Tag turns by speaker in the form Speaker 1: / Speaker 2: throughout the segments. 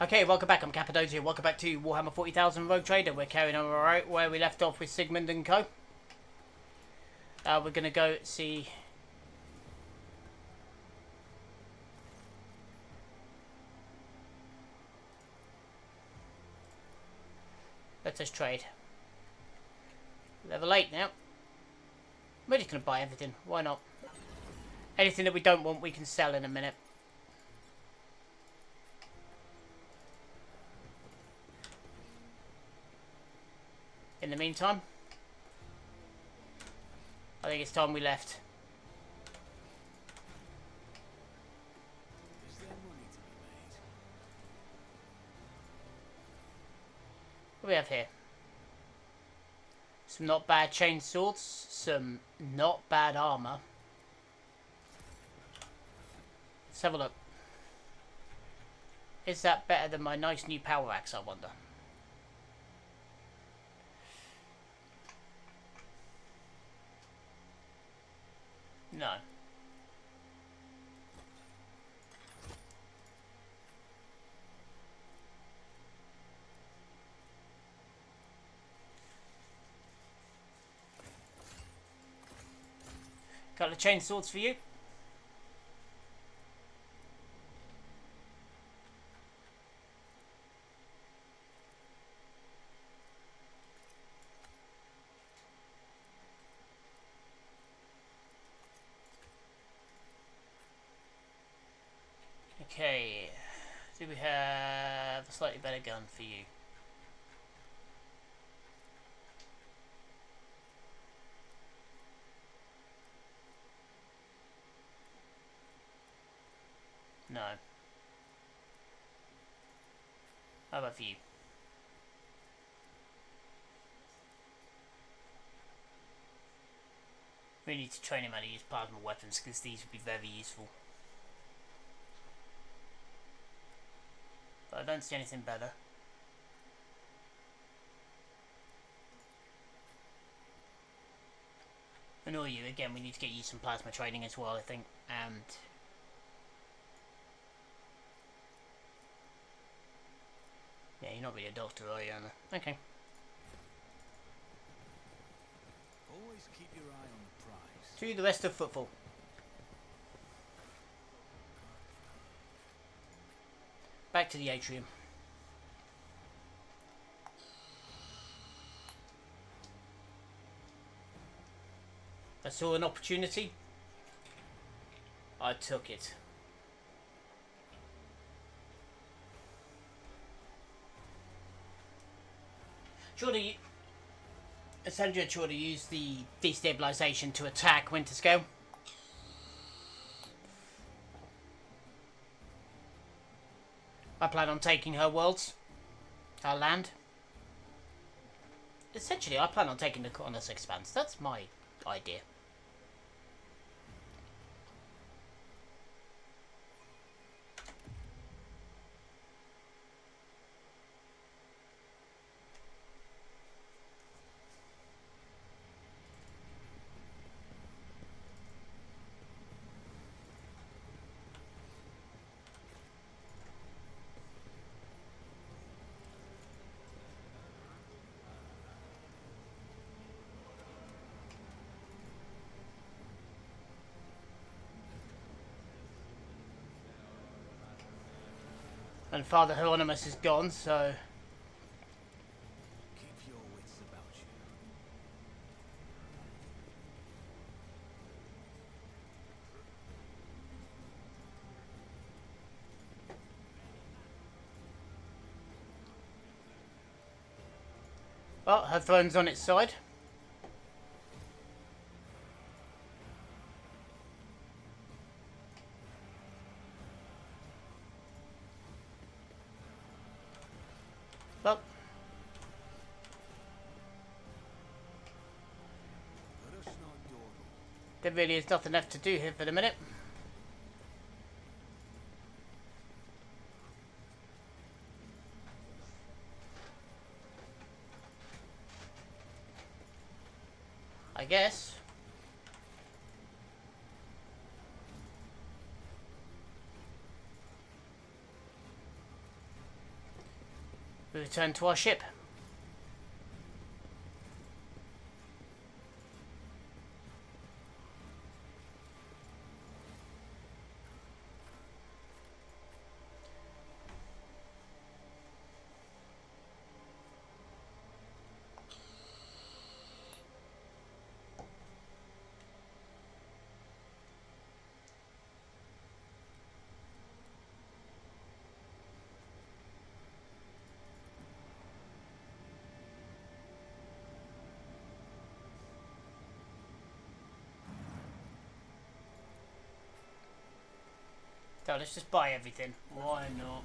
Speaker 1: Okay, welcome back. I'm Cappadocia. Welcome back to Warhammer 40,000 Rogue Trader. We're carrying on right where we left off with Sigmund and Co. We're going to go see... Let us trade. Level 8 now. We're just going to buy everything. Why not? Anything that we don't want, we can sell in a minute. In the meantime, I think it's time we left.
Speaker 2: Is there money to be made?
Speaker 1: What do we have here? Some not bad chain swords, some not bad armor. Let's have a look. Is that better than my nice new power axe, I wonder? No. Couple of chain swords for you. Okay, do we have a slightly better gun for you? No. How about for you? We need to train him how to use plasma weapons because these would be very useful. But I don't see anything better. And all you, again, we need to get you some plasma training as well, I think. And yeah, you're not really a doctor, are you, Anna? Okay.
Speaker 2: Always keep your eye on the prize.
Speaker 1: To the rest of football. Back to the atrium. I saw an opportunity. I took it. Surely, Sandra tried to use the destabilization to attack Winter Scale. I plan on taking her worlds, her land. Essentially, I plan on taking the Cornus Expanse. That's my idea. And Father Hieronymus is gone, so...
Speaker 2: Keep your wits about you.
Speaker 1: Well, her throne's on its side. Well,
Speaker 2: Let us not dawdle.
Speaker 1: there really is nothing left to do here for the minute. I guess. We return to our ship. So let's just buy everything. Why not?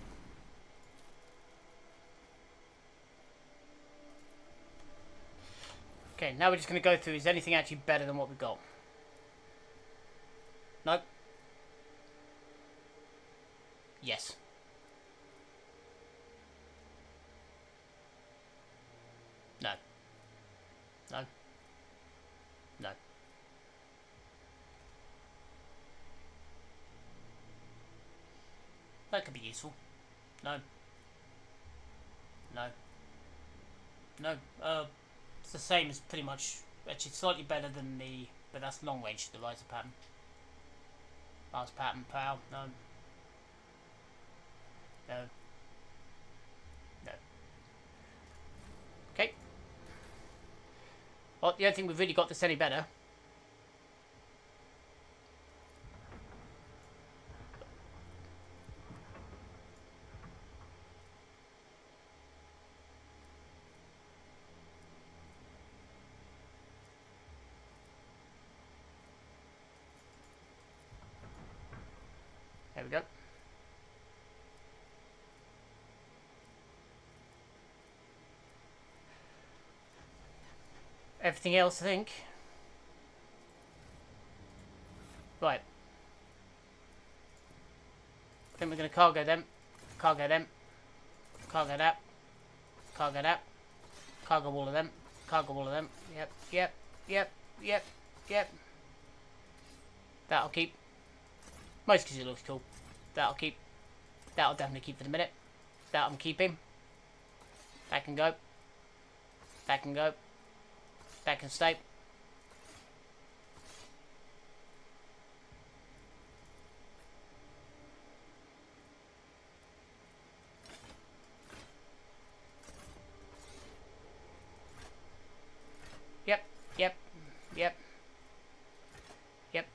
Speaker 1: Okay, now we're just going to go through, is anything actually better than what we got? Nope. Yes. No. No. No. That could be useful. No. No. No. It's the same as pretty much, actually slightly better than the, but that's long range, the laser pattern. Laser pattern, pow, no. No. No. Okay. Well, the only thing we've really got that's any better. There we go. Everything else, I think. Right. I think we're going to cargo them. Cargo them. Cargo that. Cargo that. Cargo all of them. Cargo all of them. Yep, yep, yep, yep, yep. That'll keep. Most because it looks cool. That'll keep. That'll definitely keep for the minute. That I'm keeping. That can go. That can go. That can stay. Yep, yep, yep, yep,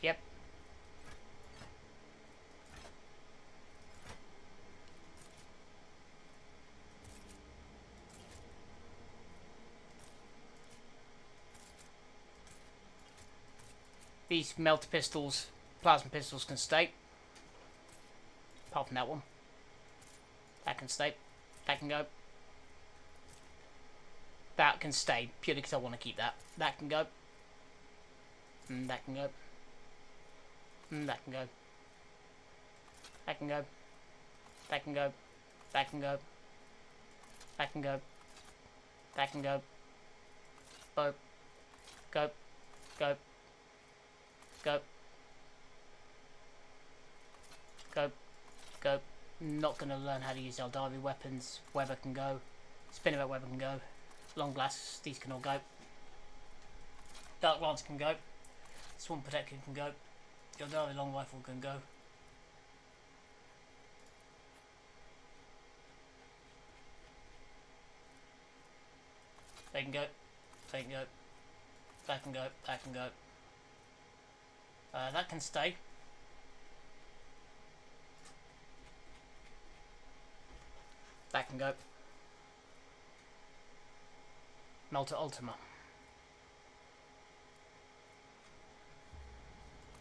Speaker 1: yep. These melter pistols, plasma pistols can stay. Apart from that one. That can stay. That can go. That can stay, purely because I want to keep that. That can go. That can go. That can go. That can go. That can go. That can go. That can go. That can go. Go. Go. Go. Go. Go. Go. Not going to learn how to use Eldari weapons. Weber can go. Spinnerback Weber can go. Long glass, these can all go. Dark Lance can go. Swarm Protector can go. Eldari long rifle can go. They can go. They can go. That can go. That can go. That can stay. That can go. Melter Ultima.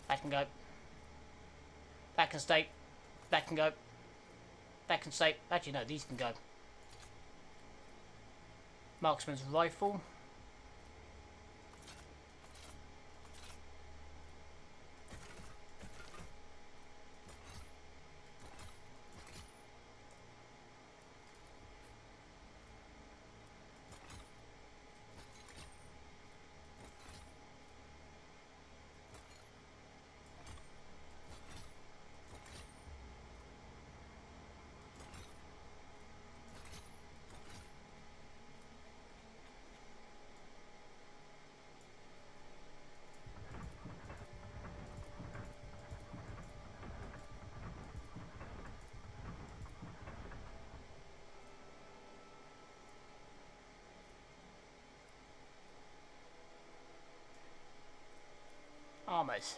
Speaker 1: That can go. That can stay. That can go. That can stay. Actually, no, these can go. Marksman's Rifle. Warhammers.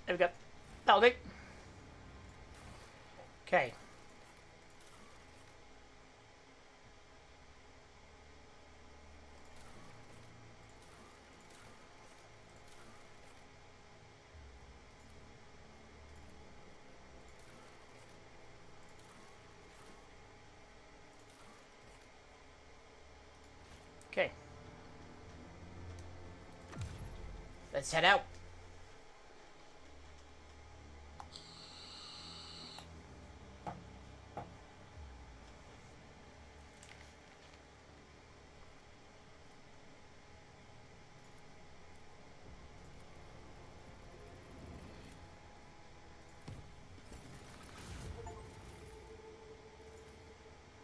Speaker 1: There we go. That'll do. Okay. Okay. Let's head out.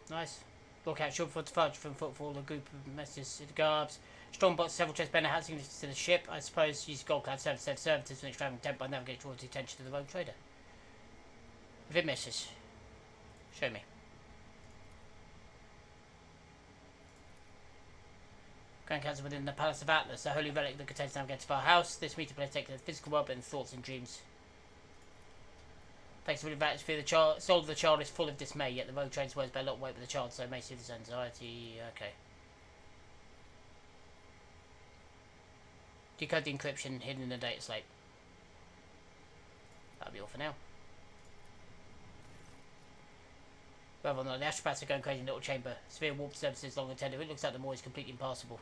Speaker 1: Nice. Look out, short for the fudge from footfall, a group of messages, the guards. Strong box, several chest banner hats to the ship. I suppose use gold clad services and extravagant temp by navigating towards the attention to the rogue trader. If it misses, show me. Grand Council within the Palace of Atlas, a holy relic that contains navigator of our house. This meeting place takes the physical world, but in thoughts and dreams. Thanks to the atmosphere, the soul of the child is full of dismay, yet the rogue trader's words bear a lot of weight with the child, so it may soothe his anxiety. Okay. Decode the encryption hidden in the data slate. That'll be all for now. Rather than the astropaths are going crazy in the little chamber. Severe warp services long attended. It looks like the moor is completely impassable.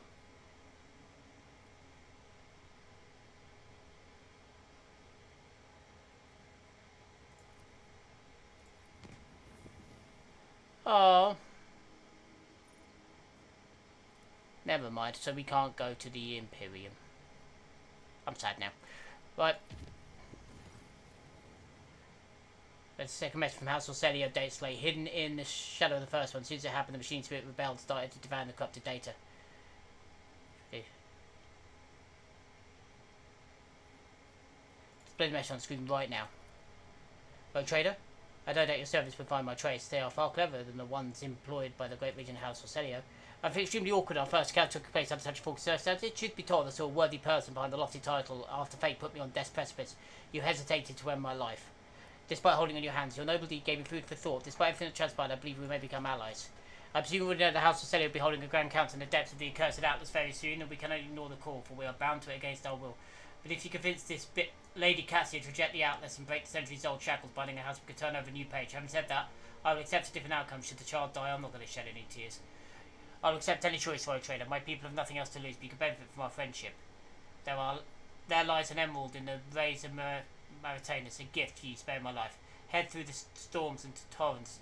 Speaker 1: Oh. Never mind, so we can't go to the Imperium. I'm sad now. Right. There's a second message from House Orselio data slate. Hidden in the shadow of the first one. As soon as it happened, the machine spirit rebelled and started to devour the corrupted data. Display the message on the screen right now. Rogue Trader? I don't doubt your servants will find my trace. They are far cleverer than the ones employed by the great regent House Orselio. I feel extremely awkward our first encounter took place under such false circumstances. Truth be told, I saw a worthy person behind the lofty title. After fate put me on death's precipice, you hesitated to end my life. Despite holding in your hands, your noble deed gave me food for thought. Despite everything that transpired, I believe we may become allies. I presume you would know the House of Celio will be holding a grand council in the depths of the accursed Atlas very soon, and we can only ignore the call, for we are bound to it against our will. But if you convince this bit Lady Cassia to reject the Atlas and break the centuries-old shackles binding our house, we could turn over a new page. Having said that, I will accept a different outcome should the child die. I'm not going to shed any tears. I will accept any choice for a trader. My people have nothing else to lose, but you can benefit from our friendship. There lies an emerald in the rays of Maritanus, a gift for you, spare my life. Head through the storms and torrents.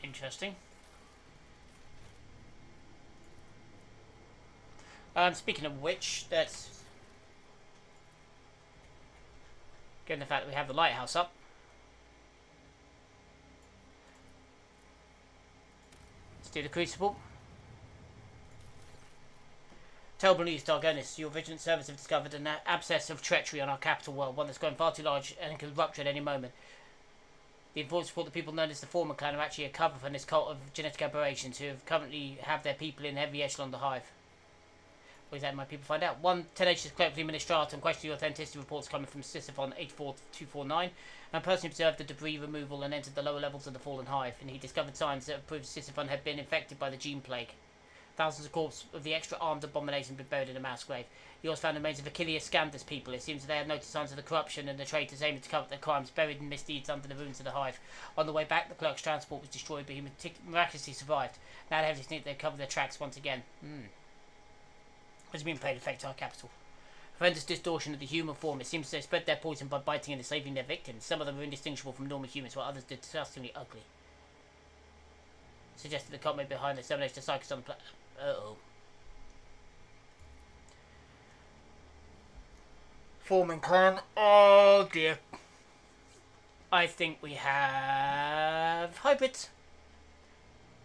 Speaker 1: Interesting. Speaking of which, that's given the fact that we have the lighthouse up. Let's do the crucible. Terrible news, Dargonis. Your vigilant servants have discovered an abscess of treachery on our capital world, one that's grown far too large and could rupture at any moment. The informants report the people known as the Foreman clan are actually a cover for this cult of genetic aberrations who currently have their people in heavy echelon the hive. What exactly might people find out? One tenacious clerk of the Administratum questioned the authenticity reports coming from Sisyphon 84249 and personally observed the debris removal and entered the lower levels of the fallen hive, and he discovered signs that proved Sisyphon had been infected by the gene plague. Thousands of corpses of the extra armed abomination had been buried in a mass grave. He also found the remains of Achilles Scandus people. It seems that they had noticed signs of the corruption and the traitors aiming to cover up their crimes, buried in misdeeds under the ruins of the hive. On the way back, the clerk's transport was destroyed, but he miraculously survived. Now they have to think they've covered their tracks once again. Has been played affect our capital. Horrendous distortion of the human form. It seems they spread their poison by biting and enslaving their victims. Some of them are indistinguishable from normal humans, while others are disgustingly ugly. suggested the comment behind the extermination of psychics on the uh-oh. Foreman clan. Oh dear. I think we have hybrids.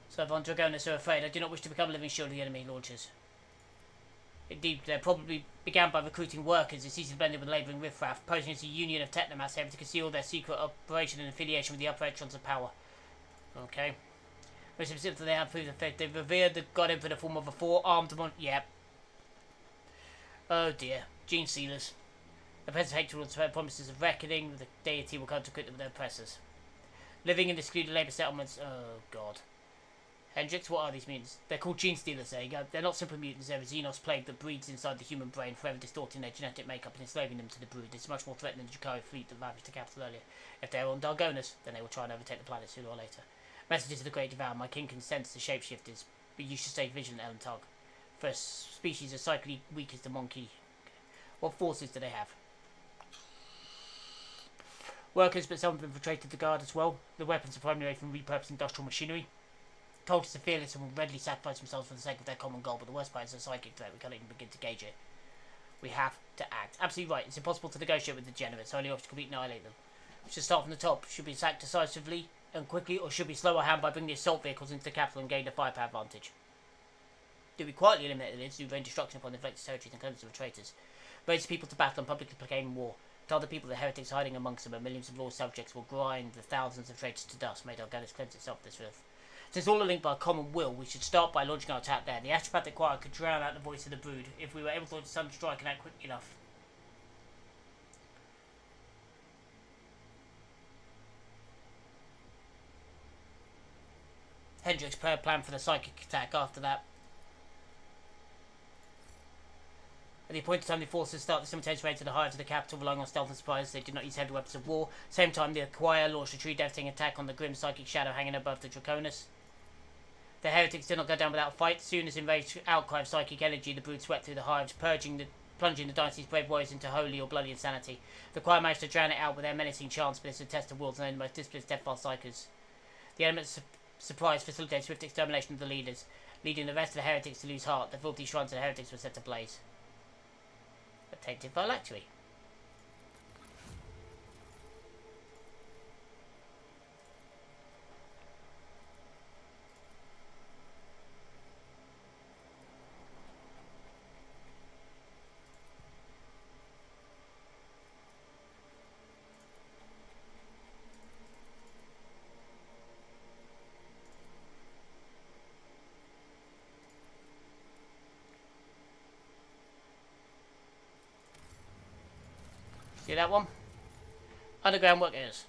Speaker 1: So Von Dragonis are afraid. I do not wish to become a living shield of the enemy launchers. Indeed, they probably began by recruiting workers and ceased blended with labouring riffraff, posing as a union of technomass able to conceal their secret operation and affiliation with the upper echelons of power. Okay. Most specifically, they have proved the fact they revered the god emperor in the form of a four-armed Yep. Oh dear. Gene sealers. The present hatred will spread promises of reckoning. The deity will come to quit them with their oppressors. Living in the secluded labour settlements. Oh god. Hendrix, what are these mutants? They're called gene stealers, there you go. They're not simple mutants, they're a xenos plague that breeds inside the human brain, forever distorting their genetic makeup and enslaving them to the brood. It's much more threatening than the Jakari fleet that ravaged the capital earlier. If they're on Dargonus, then they will try and overtake the planet sooner or later. Messages of the Great Devour. My king can sense the shapeshifters, but you should stay vigilant, Ellen Tug. First species as psychically weak as the monkey. What forces do they have? Workers, but some have infiltrated the guard as well. The weapons are primarily from repurposed industrial machinery. Cultists are fearless and will readily sacrifice themselves for the sake of their common goal, but the worst part is a psychic threat. We can't even begin to gauge it. We have to act. Absolutely right. It's impossible to negotiate with the degenerates, only off to completely annihilate them. We should start from the top. Should we act decisively and quickly, or should we slow our hand by bringing the assault vehicles into the capital and gain a firepower advantage? Do we quietly eliminate the lids, do rain destruction upon the infected territories and cleanse them of traitors? Raise people to battle and publicly proclaim war. Tell the people the heretics hiding amongst them and millions of loyal subjects will grind the thousands of traitors to dust. May Dargonus cleanse itself of this earth. Since all are linked by a common will, we should start by launching our attack there. The astropathic choir could drown out the voice of the brood if we were able to launch a sudden strike and act quickly enough. Hendrix plan for the psychic attack after that. At the appointed time, the forces start the simultaneous raid to the hive to the capital, relying on stealth and surprise. They did not use heavy weapons of war. Same time, the choir launched a true devastating attack on the grim psychic shadow hanging above the Draconis. The heretics did not go down without a fight. Soon as enraged outcry of psychic energy, the brood swept through the hives, plunging the dynasty's brave warriors into holy or bloody insanity. The choir managed to drown it out with their menacing chants, but this is a test of wills and only the most disciplined steadfast psychers. The element's surprise facilitated swift extermination of the leaders, leading the rest of the heretics to lose heart. The filthy shrines of the heretics were set ablaze. Attentive phylactery. See that one? Underground workers.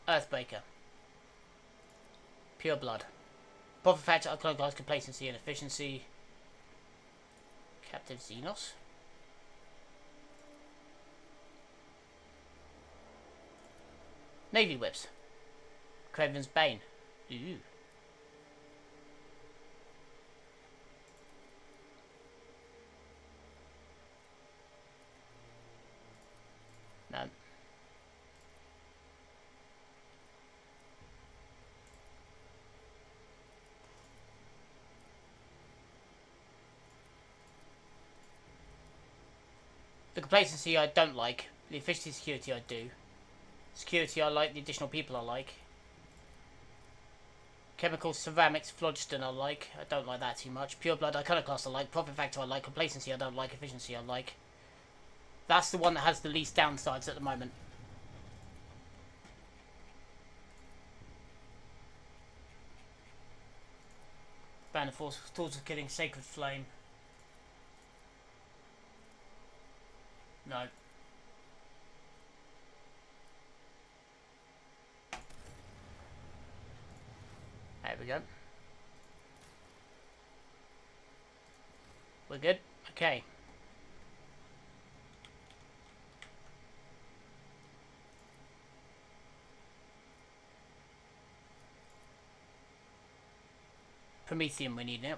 Speaker 1: Earthbreaker. Pure blood. Profit factor, iconoclast, complacency and efficiency. Captive Xenos. Navy whips. Craven's Bane. Ooh. No. The complacency I don't like. The efficiency security I do. Security I like. The additional people I like. Chemicals, ceramics, phlogiston I like. I don't like that too much. Pure blood, iconoclast I like. Profit factor I like. Complacency I don't like. Efficiency I like. That's the one that has the least downsides at the moment. Band of Force, Tools of Killing, Sacred Flame. No. There we go. We're good? Okay. Promethium we need now.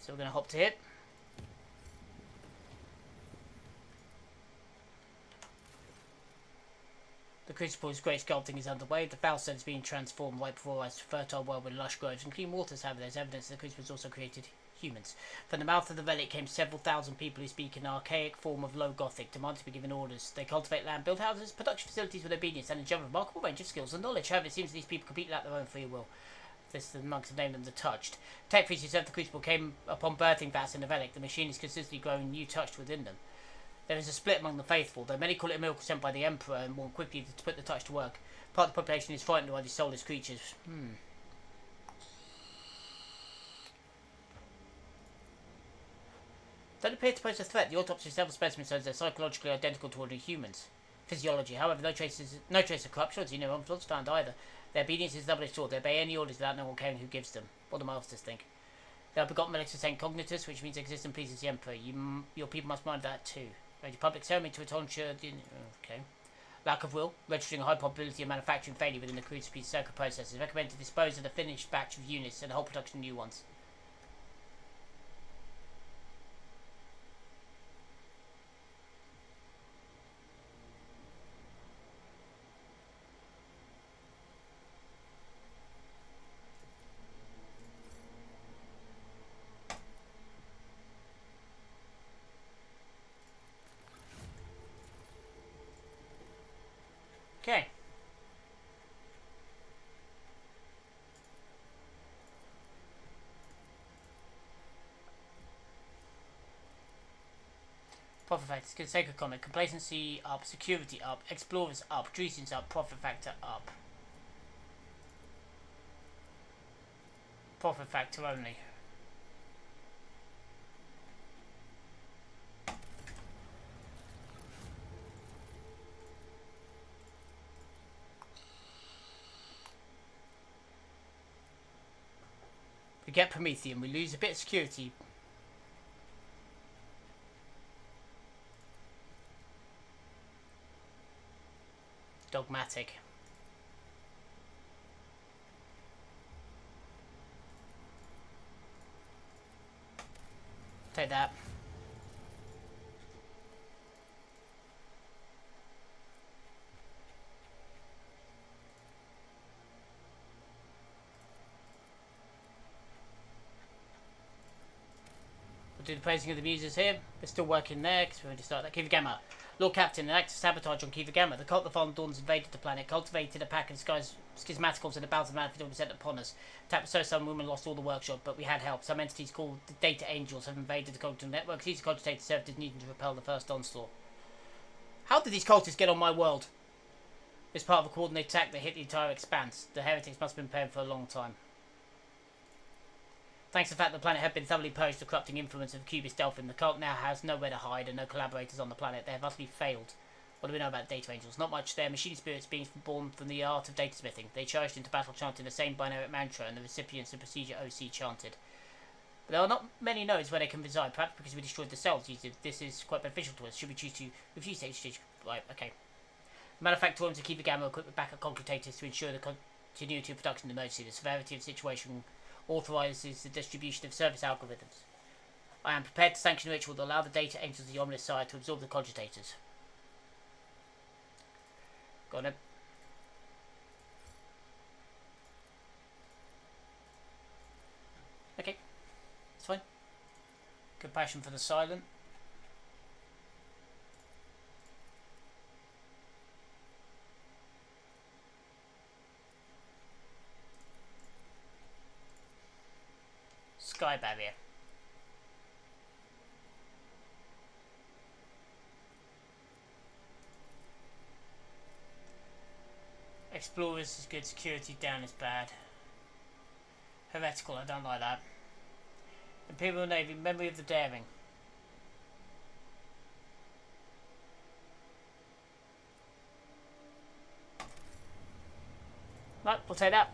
Speaker 1: So we're going to hop to here. The Crucible's great sculpting is underway. The foul stone is being transformed right before us, fertile world with lush groves and clean waters. However, there's evidence that the Crucible's also created humans. From the mouth of the relic came several thousand people who speak an archaic form of Low Gothic, demanding to be given orders. They cultivate land, build houses, production facilities with obedience, and enjoy a remarkable range of skills and knowledge. However, it seems that these people completely lack their own free will. This the monks have named them the Touched. Tech priests who served the Crucible came upon birthing vats in the relic. The machine is consistently growing new touched within them. There is a split among the faithful, though many call it a miracle sent by the Emperor and want quickly to put the touch to work. Part of the population is frightened by these soulless creatures. Don't appear to pose a threat. The autopsy of several specimens shows they're psychologically identical to ordinary humans. Physiology, however, no trace of corruption or no influence found either. Their obedience is double-edged sword. They obey any orders without no one caring who gives them. What do masters think? They are begotten relics of Saint Cognitus, which means exist and pleases the Emperor. Your people must mind that too. Arrange a public ceremony to ensure okay. Lack of will, registering a high probability of manufacturing failure within the Crucible's circuit processes. Recommend to dispose of the finished batch of units and the whole production of new ones. Okay. Profit factors. Good sake of comment. Complacency up, security up, explorers up, Dresians up, profit factor up. Profit factor only. We get Promethean, we lose a bit of security. Dogmatic. Take that. We'll do the praising of the muses here. We're still working there because we already started that. Kiva Gamma. Lord Captain, an act of sabotage on Kiva Gamma. The cult of the Fallen Dawns invaded the planet, cultivated a pack of schismaticals and the battles of manhood were set upon us. Attacked so some women lost all the workshop, but we had help. Some entities called the Data Angels have invaded the cognitive network. These cogitators served as needing to repel the first onslaught. How did these cultists get on my world? It's part of a coordinated attack that hit the entire expanse. The heretics must have been paying for a long time. Thanks to the fact that the planet had been thoroughly purged the corrupting influence of Cubist Delphin, the cult now has nowhere to hide and no collaborators on the planet. They have utterly failed. What do we know about Data Angels? Not much. They are machine spirits beings born from the art of data smithing. They charged into battle chanting the same binary mantra and the recipients of procedure OC chanted. But there are not many nodes where they can reside, perhaps because we destroyed the cells. This is quite beneficial to us. Should we choose to refuse to exchange? Right, okay. Manufacturers to keep the gamma equipment back at computators to ensure the continuity of production in emergency. The severity of the situation authorizes the distribution of service algorithms. I am prepared to sanction a ritual that allow the Data Angels of the Ominous Side to absorb the cogitators. Go on then. Okay, it's fine. Compassion for the silent. Sky barrier. Explorers is good, security down is bad. Heretical, I don't like that. Imperial Navy, memory of the daring. Right, we'll take that.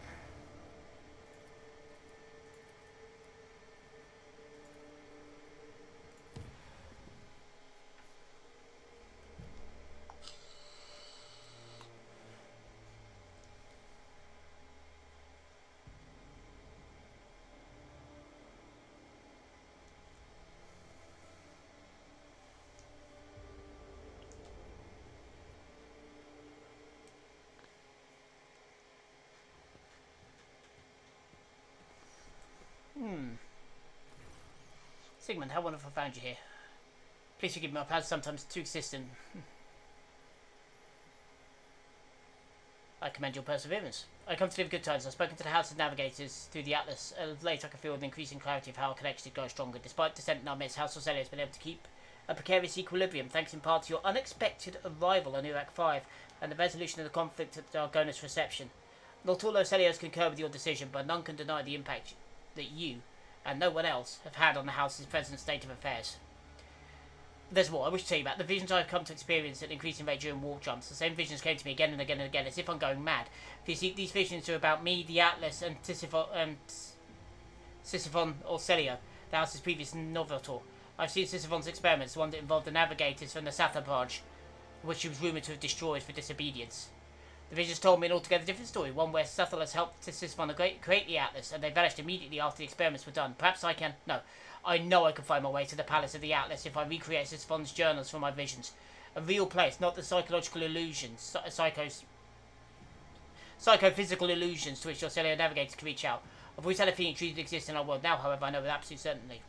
Speaker 1: Sigmund, how wonderful I found you here. Please forgive me, my plans are sometimes too insistent. I commend your perseverance. I come to live good times. I've spoken to the House of Navigators through the Atlas. Of late, I can feel an increasing clarity of how our connection grows stronger. Despite dissent in our midst, House Orselio has been able to keep a precarious equilibrium, thanks in part to your unexpected arrival on Iraq 5 and the resolution of the conflict at Argona's reception. Not all Orcelios concur with your decision, but none can deny the impact that you, and no one else, have had on the House's present state of affairs. There's more I wish to tell you about. The visions I've come to experience at an increasing rate during warp jumps. The same visions came to me again and again and again, as if I'm going mad. These visions are about me, the Atlas, and Sisyphon Orselio, the House's previous novator. I've seen Sisyphon's experiments, the one that involved the navigators from the Satha branch, which he was rumoured to have destroyed for disobedience. The visions told me an altogether different story, one where Sathalas helped Sisyphon create the Atlas, and they vanished immediately after the experiments were done. Perhaps I can... No. I know I can find my way to the Palace of the Atlas if I recreate Sisyphon's journals from my visions. A real place, not the psychological illusions, psychophysical illusions to which your cellular navigators can reach out. I've always had a feeling truth exists in our world. Now, however, I know with absolute certainty.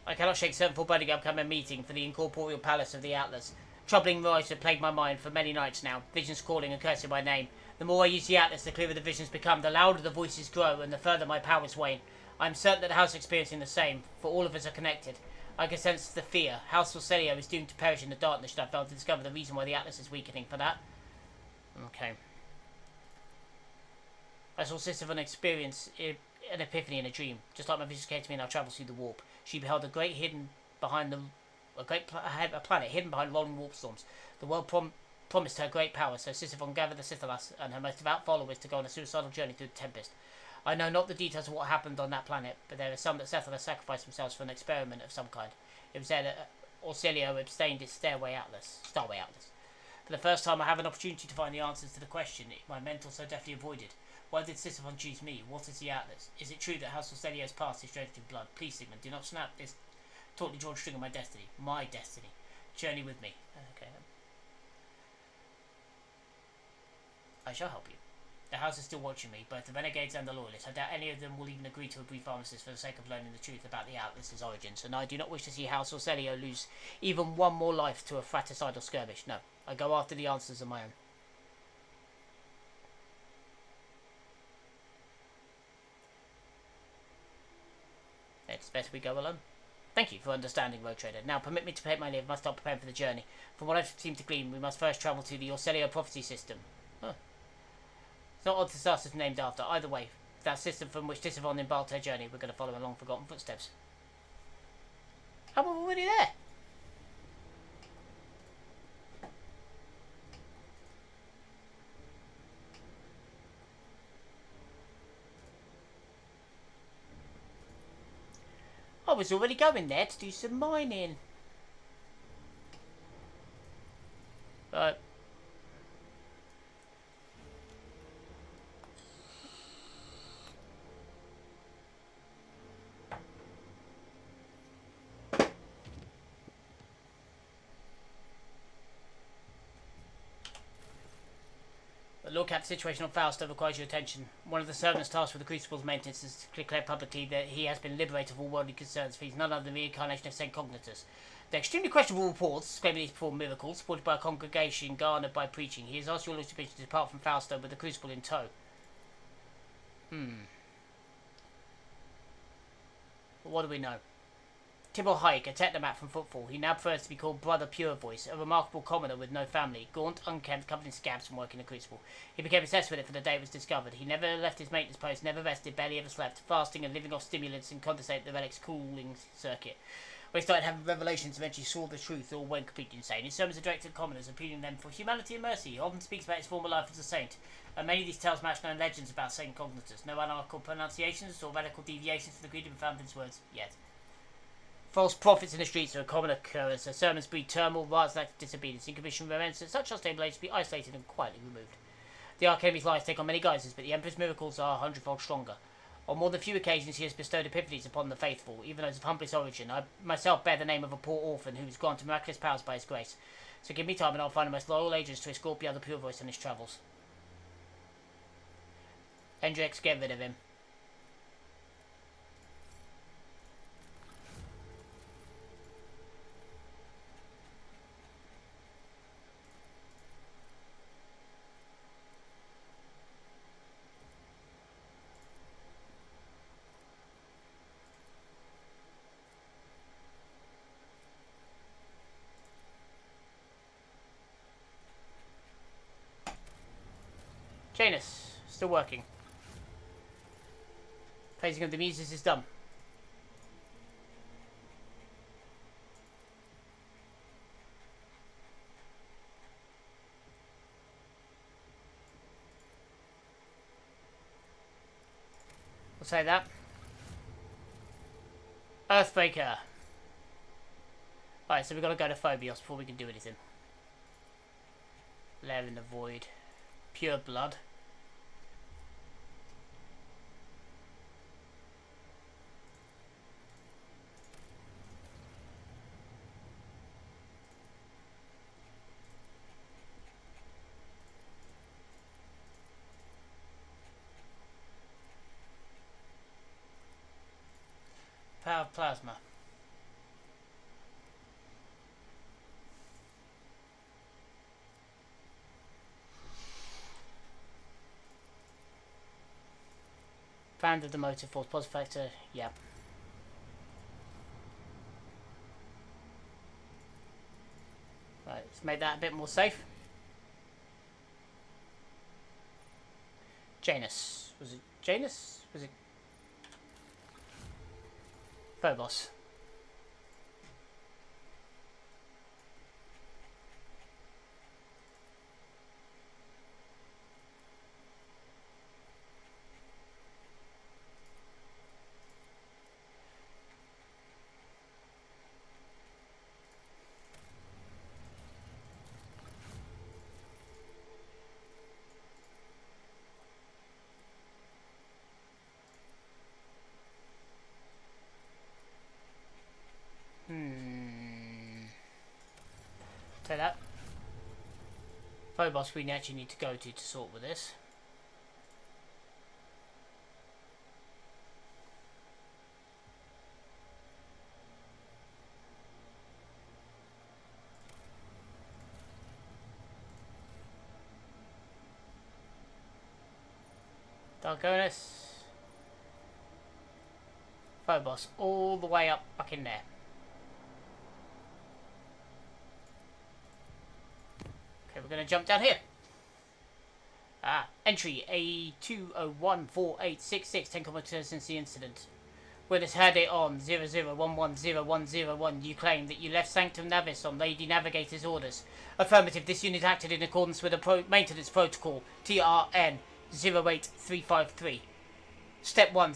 Speaker 1: I cannot shake certain foreboding upcoming meeting for the incorporeal palace of the Atlas. Troubling rise have plagued my mind for many nights now, visions calling and cursing my name. The more I use the Atlas, the clearer the visions become, the louder the voices grow, and the further my powers wane. I am certain that the House is experiencing the same, for all of us are connected. I can sense the fear. House Orselio is doomed to perish in the darkness, should I fail to discover the reason why the Atlas is weakening for that. Okay. I saw Sisyphon experience an epiphany in a dream, just like my visions came to me in our travels through the warp. She beheld a planet hidden behind rolling warp storms. The world promised her great power, so Sisyphon gathered the Sithalas and her most devout followers to go on a suicidal journey through the Tempest. I know not the details of what happened on that planet, but there are some that Sithalas sacrificed themselves for an experiment of some kind. It was there that Orselio obtained its Starway Atlas. For the first time I have an opportunity to find the answers to the question my mentor so deftly avoided. Why did Sisyphon choose me? What is the Atlas? Is it true that House Orselio's past is drenched in blood? Please, Sigmund, do not snap this tautly drawn string of my destiny. My destiny. Journey with me. Okay. I shall help you. The House is still watching me, both the renegades and the loyalists. I doubt any of them will even agree to a brief armistice for the sake of learning the truth about the Atlas's origins, and I do not wish to see House Orselio lose even one more life to a fratricidal skirmish. No, I go after the answers of my own. It's better we go alone. Thank you for understanding, Road Trader. Now permit me to take my leave. I must start preparing for the journey. From what I've seemed to glean, we must first travel to the Orselio prophecy system. Huh. It's not odd to start is named after. Either way, that system from which Sisyphon embarked her journey, we're going to follow in long forgotten footsteps. Oh, we're already there. I was already going there to do some mining. Right. Look at the situation on Fausto requires your attention. One of the servants tasked with the Crucible's maintenance has declared publicly that he has been liberated of all worldly concerns, for he is none other than the reincarnation of St. Cognitus. The extremely questionable reports claiming he's performed miracles, supported by a congregation garnered by preaching. He has asked your Lord's permission to depart from Fausto with the Crucible in tow. What do we know? Tibble Hike, a technomat from Footfall. He now prefers to be called Brother Pure Voice, a remarkable commoner with no family, gaunt, unkempt, covered in scabs from working the Crucible. He became obsessed with it from the day it was discovered. He never left his maintenance post, never rested, barely ever slept, fasting and living off stimulants and condensate the relic's cooling circuit. When he started having revelations, eventually saw the truth, all went completely insane. His sermons are directed at commoners, appealing to them for humanity and mercy. He often speaks about his former life as a saint, and many of these tales match known legends about Saint Cognitus. No anarchical pronunciations or radical deviations from the creed have been found in his words yet. False prophets in the streets are a common occurrence. Their sermons breed turmoil, riots, acts of disobedience, incommission, romance, and such unstable age to be isolated and quietly removed. The Archimag's lies take on many guises, but the Emperor's miracles are 100-fold stronger. On more than few occasions he has bestowed epiphanies upon the faithful, even those of humblest origin. I myself bear the name of a poor orphan who was granted miraculous powers by his grace. So give me time and I'll find the most loyal agents to escort beyond the Pure Voice on his travels. Hendrix, get rid of him. Janus, still working. Phasing of the muses is done. We'll say that. Earthbreaker. Alright, so we've got to go to Phobios before we can do anything. Lair in the Void. Pure blood. Power of plasma. Found the motive force, positive factor, yeah. Right, let's make that a bit more safe. Janus. Was it Janus? Was it Phobos? Say that. Phobos we actually need to go to sort with this. Dargonus. Phobos all the way up back in there. Okay, we're going to jump down here. Entry A2014866, 10 kilometers since the incident. Witness heard it on 00110101. You claim that you left Sanctum Navis on Lady Navigator's orders. Affirmative, this unit acted in accordance with the maintenance protocol TRN 08353. Step 1.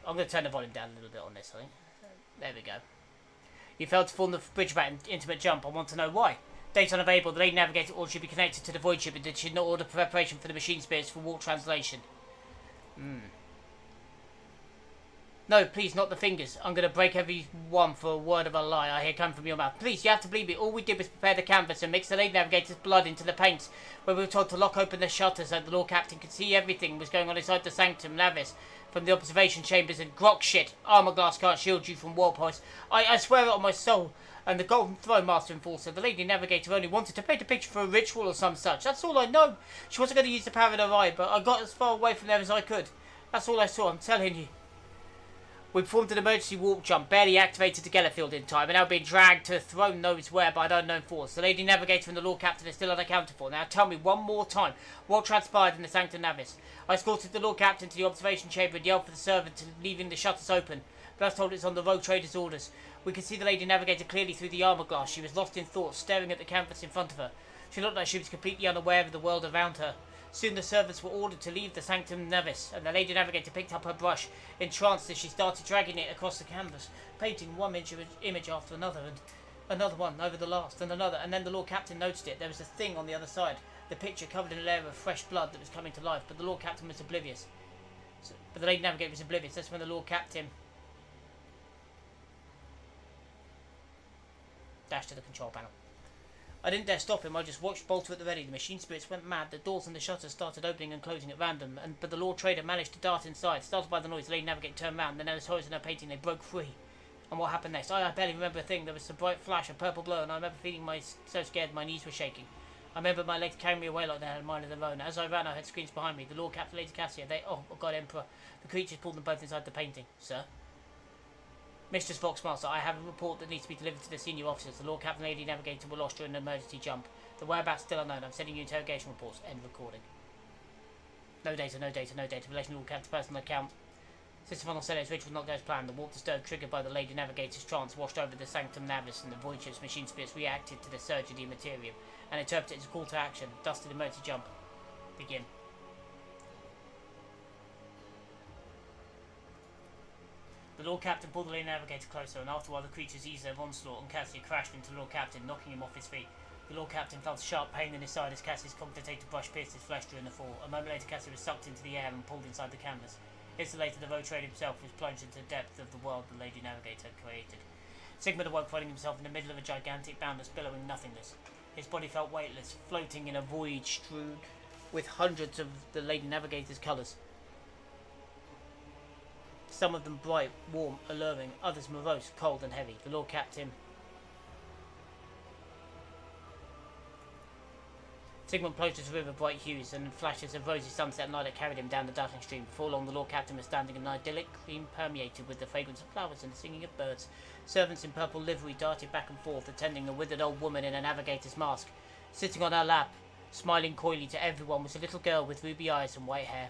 Speaker 1: I'm going to turn the volume down a little bit on this, I think. There we go. You failed to form the bridge back intimate jump. I want to know why. Data unavailable. The Lady Navigator order should be connected to the Void ship and it should not order preparation for the machine spirits for warp translation. No, please, not the fingers. I'm going to break every one for a word of a lie I hear come from your mouth. Please, you have to believe me. All we did was prepare the canvas and mix the Lady Navigator's blood into the paints. When we were told to lock open the shutters so the Lord Captain could see everything was going on inside the Sanctum Navis from the observation chambers and grok shit. Armor glass can't shield you from warp holes. I swear it on my soul. And the Golden Throne Master Enforcer, the Lady Navigator only wanted to paint a picture for a ritual or some such. That's all I know. She wasn't going to use the power of her eye, but I got as far away from there as I could. That's all I saw, I'm telling you. We performed an emergency warp jump, barely activated the Gellerfield in time, and now being dragged to throne knows where by an unknown force. The Lady Navigator and the Lord Captain are still unaccounted for. Now tell me one more time what transpired in the Sanctum Navis. I escorted the Lord Captain to the observation chamber and yelled for the servant leaving the shutters open. But I was told it's on the Rogue Trader's orders. We could see the Lady Navigator clearly through the armor glass. She was lost in thought, staring at the canvas in front of her. She looked like she was completely unaware of the world around her. Soon the servants were ordered to leave the Sanctum Navis, and the Lady Navigator picked up her brush, entranced as she started dragging it across the canvas, painting one image after another, and another one over the last, and another, and then the Lord Captain noticed it. There was a thing on the other side, the picture covered in a layer of fresh blood that was coming to life, but the Lord Captain was oblivious. But the Lady Navigator was oblivious. That's when the Lord Captain dashed to the control panel. I didn't dare stop him. I just watched Bolter at the ready. The machine spirits went mad. The doors and the shutters started opening and closing at random, but the Lord Trader managed to dart inside. Startled by the noise, the Lady Navigator turned round. Then there was horrors in her painting. They broke free. And what happened next? I barely remember a thing. There was a bright flash, a purple glow, and I remember feeling so scared my knees were shaking. I remember my legs carrying me away like they had a mind of their own. As I ran, I heard screams behind me. The Lord Captain, Lady Cassia, oh God, Emperor. The creatures pulled them both inside the painting. Sir? Mistress Foxmaster, I have a report that needs to be delivered to the senior officers. The Lord Captain, Lady Navigator were lost during an emergency jump. The whereabouts still unknown. I'm sending you interrogation reports. End recording. No data. Relation to Lord Captain's personal account. System on Ocello's ritual was not go as planned. The warp disturbed triggered by the Lady Navigator's trance washed over the Sanctum Navis, and the void ship's machine spirits reacted to the surge of the Immaterium and interpreted it as a call to action. Dusted emergency jump. Begin. The Lord Captain pulled the Lady Navigator closer, and after a while the creatures eased their onslaught, and Cassia crashed into the Lord Captain, knocking him off his feet. The Lord Captain felt a sharp pain in his side as Cassia's complicated brush pierced his flesh during the fall. A moment later, Cassia was sucked into the air and pulled inside the canvas. Instantly later, the road trader himself was plunged into the depth of the world the Lady Navigator had created. Sigmund awoke, finding himself in the middle of a gigantic, boundless, billowing nothingness. His body felt weightless, floating in a void strewn with hundreds of the Lady Navigator's colours. Some of them bright, warm, alluring, others morose, cold and heavy. The Lord Captain Sigmund plunged into the river bright hues and flashes of rosy sunset light that carried him down the dazzling stream. Before long, the Lord Captain was standing in an idyllic green permeated with the fragrance of flowers and the singing of birds. Servants in purple livery darted back and forth, attending a withered old woman in a navigator's mask. Sitting on her lap, smiling coyly to everyone, was a little girl with ruby eyes and white hair.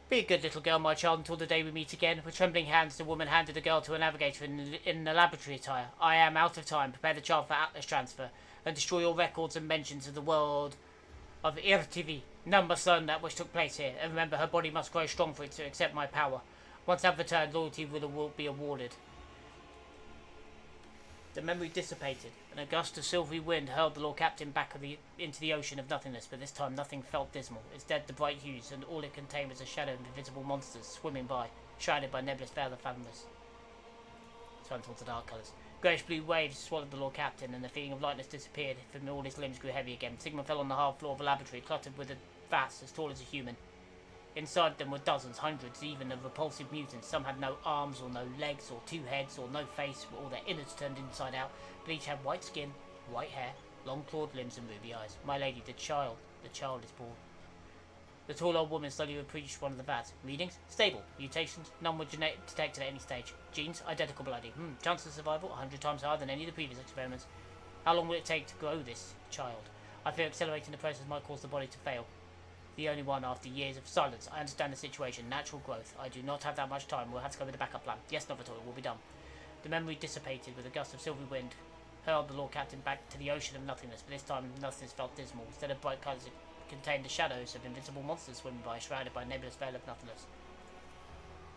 Speaker 1: Be a good little girl, my child, until the day we meet again. With trembling hands, the woman handed the girl to a navigator in the laboratory attire. I am out of time. Prepare the child for Atlas transfer, and destroy all records and mentions of the world of Irtivi, number son that which took place here. And remember, her body must grow strong for it to accept my power. Once I've returned, loyalty will be awarded. The memory dissipated. An a gust of silvery wind hurled the Lord Captain back into the ocean of nothingness, but this time nothing felt dismal. Instead, the bright hues, and all it contained was a shadow of invisible monsters swimming by, shrouded by nebulous veil of fathomless. Swam towards the dark colours. Greyish blue waves swallowed the Lord Captain, and the feeling of lightness disappeared from all his limbs grew heavy again. Sigmund fell on the hard floor of a laboratory, cluttered with vats as tall as a human. Inside them were dozens, hundreds even, of repulsive mutants. Some had no arms or no legs or two heads or no face, or their innards turned inside out, but each had white skin, white hair, long clawed limbs and ruby eyes. My lady, the child is born. The tall old woman slowly approached one of the vats. Readings? Stable. Mutations? None were detected at any stage. Genes? Identical bloody. Chance of survival? 100 times higher than any of the previous experiments. How long will it take to grow this child? I fear accelerating the process might cause the body to fail. The only one after years of silence. I understand the situation. Natural growth. I do not have that much time. We'll have to go with the backup plan. Yes, Novator, it will be done. The memory dissipated with a gust of silvery wind. Hurled the Lord Captain back to the ocean of nothingness, but this time nothingness felt dismal. Instead of bright colours, it contained the shadows of invisible monsters swimming by, shrouded by a nebulous veil of nothingness.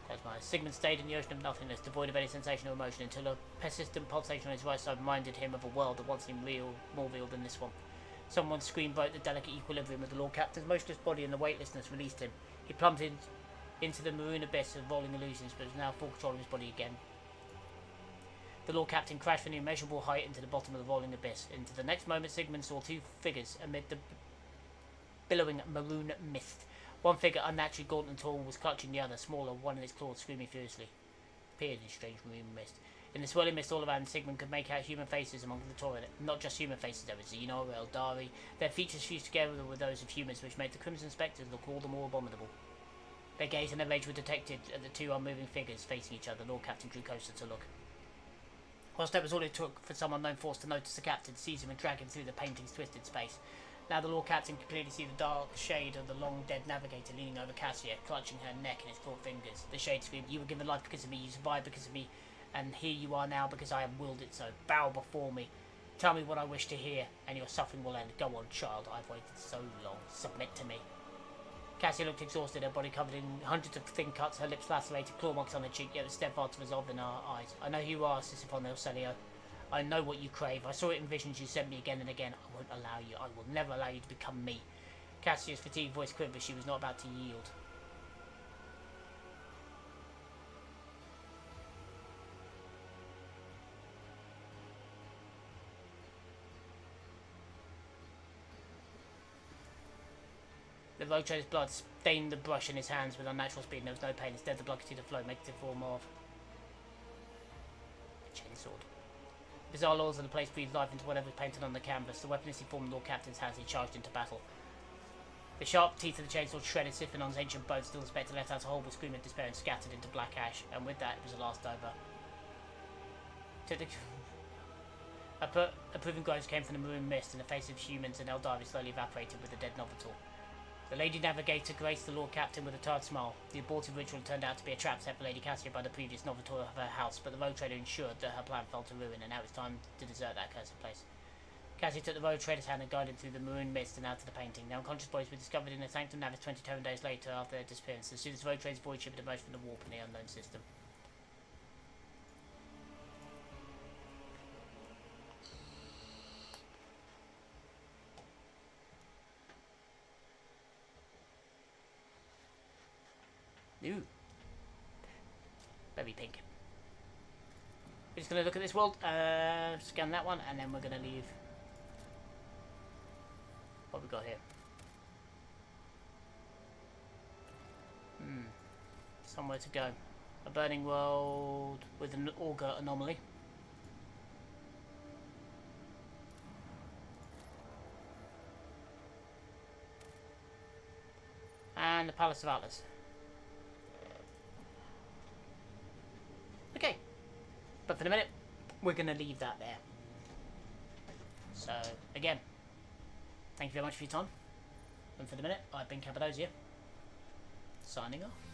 Speaker 1: Close my eyes. Sigmund stayed in the ocean of nothingness, devoid of any sensation or emotion, until a persistent pulsation on his right side reminded him of a world that once seemed more real than this one. Someone's scream broke the delicate equilibrium of the Lord Captain's motionless body, and the weightlessness released him. He plummeted into the maroon abyss of rolling illusions, but was now full control of his body again. The Lord Captain crashed from the immeasurable height into the bottom of the rolling abyss. Into the next moment, Sigmund saw two figures amid the billowing maroon mist. One figure, unnaturally gaunt and tall, was clutching the other, smaller, one in its claws, screaming furiously. Appeared in strange maroon mist. In the swirling mist all around, Sigmund could make out human faces among the toilet. Not just human faces, there were Xenor, Eldari. Their features fused together with those of humans, which made the Crimson Spectres look all the more abominable. Their gaze and their rage were detected at the two unmoving figures facing each other. The Lord Captain drew closer to look. Whilst that was all it took for some unknown force to notice the Captain, seize him and drag him through the painting's twisted space. Now the Lord Captain could clearly see the dark shade of the long-dead navigator leaning over Cassia, clutching her neck in his clawed fingers. The shade screamed, "You were given life because of me, you survived because of me, and here you are now because I have willed it so. Bow before me. Tell me what I wish to hear, and your suffering will end. Go on, child, I've waited so long. Submit to me." Cassia looked exhausted, her body covered in hundreds of thin cuts, her lips lacerated, claw marks on her cheek, yet the steadfast resolve in her eyes. "I know who you are, Sisyphon Celio. I know what you crave. I saw it in visions you sent me again and again. I won't allow you. I will never allow you to become me." Cassia's fatigued voice quivered, but she was not about to yield. but the rogue trader's blood stained the brush in his hands with unnatural speed and there was no pain. Instead, the blood continued to flow, making it form of a chainsword. Bizarre laws of the place breathed life into whatever was painted on the canvas. The weapon as he formed the Lord Captain's hands, he charged into battle. The sharp teeth of the chainsaw shredded Siphanon's ancient boat. Still the Spectre let out a horrible scream of despair and scattered into black ash. And with that, it was the last over. Approving groans came from the maroon mist, and the faces of humans and Eldaris slowly evaporated with the dead Novator. The Lady Navigator graced the Lord Captain with a tired smile. The abortive ritual turned out to be a trap set for Lady Cassia by the previous Novator of her house, but the rogue trader ensured that her plan fell to ruin, and now it's time to desert that cursed place. Cassie took the rogue trader's hand and guided through the maroon mist and out to the painting. The unconscious bodies were discovered in the Sanctum Navis 27 days later after their disappearance. The student's rogue trader's void ship had emerged from the warp in the unknown system. Ooh. Very pink. We're just going to look at this world, scan that one, and then we're going to leave. What have we got here? Somewhere to go. A burning world with an auger anomaly. And the Palace of Atlas. Okay. But for the minute, we're going to leave that there. So, again, thank you very much for your time. And for the minute, I've been Cappadocia, signing off.